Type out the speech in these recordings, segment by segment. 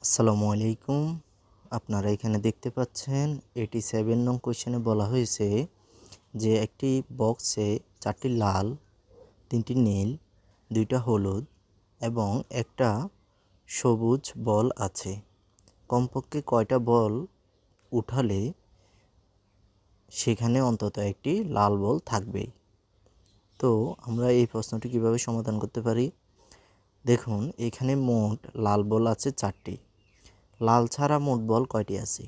আসসালামু আলাইকুম। আপনারা এখানে দেখতে পাচ্ছেন 87 নং কোয়েশ্চেনে বলা হয়েছে যে একটি বক্সে 4টি লাল, 3টি নীল, 2টা হলুদ এবং একটা সবুজ বল আছে। কমপক্ষে কয়টা বল উঠালে সেখানে অন্তত একটি লাল বল থাকবে। তো আমরা এই প্রশ্নটি কিভাবে সমাধান করতে পারি? দেখুন, এখানে মোট লাল বল আছে 4টি। লাল ছাড়া মোট বল কয়টি আছে?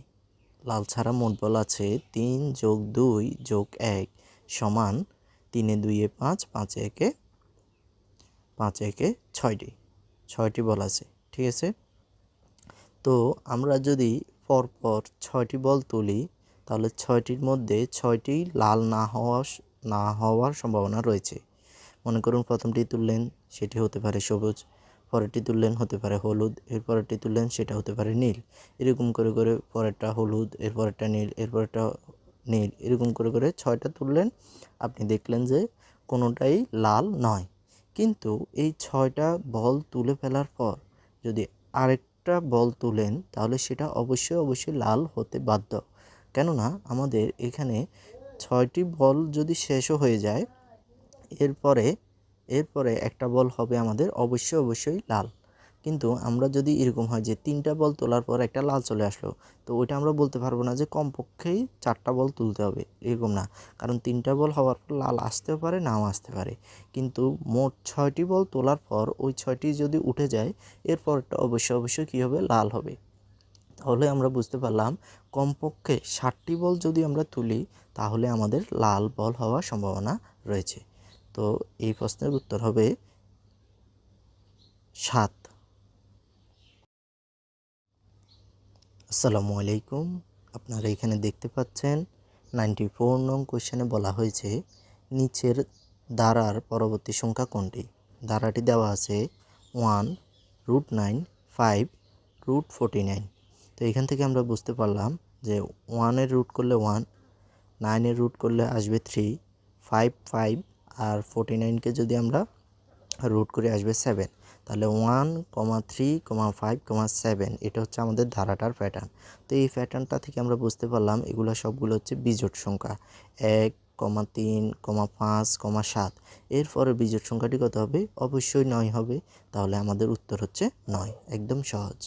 লাল ছাড়া মোট বল আছে 3 + 2 + 1 সমান 3 এ 2 এ 5, 5 এ 1 এ 6টি। 6টি বল আছে, ঠিক আছে? তো আমরা যদি পরপর 6টি বল তুলি তাহলে 6টির মধ্যে 6টি লাল না হওয়ার সম্ভাবনা রয়েছে। মনে করুন প্রথমটি তুললেন, সেটি হতে পারে সবুজ, পরেরটি তুললেন হতে পারে হলুদ, এরপরেরটি তুললেন সেটা হতে পারে নীল। এরকম করে করে পরেরটা হলুদ, এরপরেরটা নীল, এরপরেরটা নীল, এরকম করে করে 6টা তুললেন। আপনি দেখলেন যে কোনোটাই লাল নয়। কিন্তু এই 6টা বল তুলে ফেলার পর যদি আরেকটা বল তুলেন তাহলে সেটা অবশ্যই লাল হতে বাধ্য। কেননা আমাদের এখানে 6টি বল যদি শেষও হয়ে যায়, এরপরে একটা বল হবে আমাদের অবশ্যই লাল। কিন্তু আমরা যদি এরকম হয় যে 3টা বল তোলার পর একটা লাল চলে আসলো, তো ওইটা আমরা বলতে পারবো না যে কমপক্ষেই 4টা বল তুলতে হবে, এরকম না। কারণ 3টা বল হওয়ার পর লাল আসতেও পারে, নাও আসতে পারে। কিন্তু মোট 6টি বল তোলার পর ওই 6টি যদি উঠে যায়, এরপরটা অবশ্যই কী হবে? লাল হবে। তাহলে আমরা বুঝতে পারলাম কমপক্ষে 7টি বল যদি আমরা তুলি তাহলে আমাদের লাল বল হওয়ার সম্ভাবনা রয়েছে। তো এই প্রশ্নের উত্তর হবে 7। আসসালামু আলাইকুম। আপনারা এখানে দেখতে পাচ্ছেন 94 নং কোয়েশ্চেনে বলা হয়েছে নিচের ধারার পরবর্তী সংখ্যা কোনটি? ধারাটি দেওয়া আছে 1, √9, 5, √49। তো এখান থেকে আমরা বুঝতে পারলাম যে 1-এর রুট করলে 1, 9-এর রুট করলে আসবে 3, 5 আর 49কে যদি আমরা রুট করে আসবে 7। তাহলে 1, 3, 5, 7 এটা হচ্ছে আমাদের ধারাটার প্যাটার্ন। তো এই প্যাটার্নটা থেকে আমরা বুঝতে পারলাম এগুলো সবগুলো হচ্ছে বিজোড় সংখ্যা। 1, 3, 5, 7। এরপরে বিজোড় সংখ্যাটি কত হবে? অবশ্যই 9 হবে। তাহলে আমাদের উত্তর হচ্ছে 9। একদম সহজ।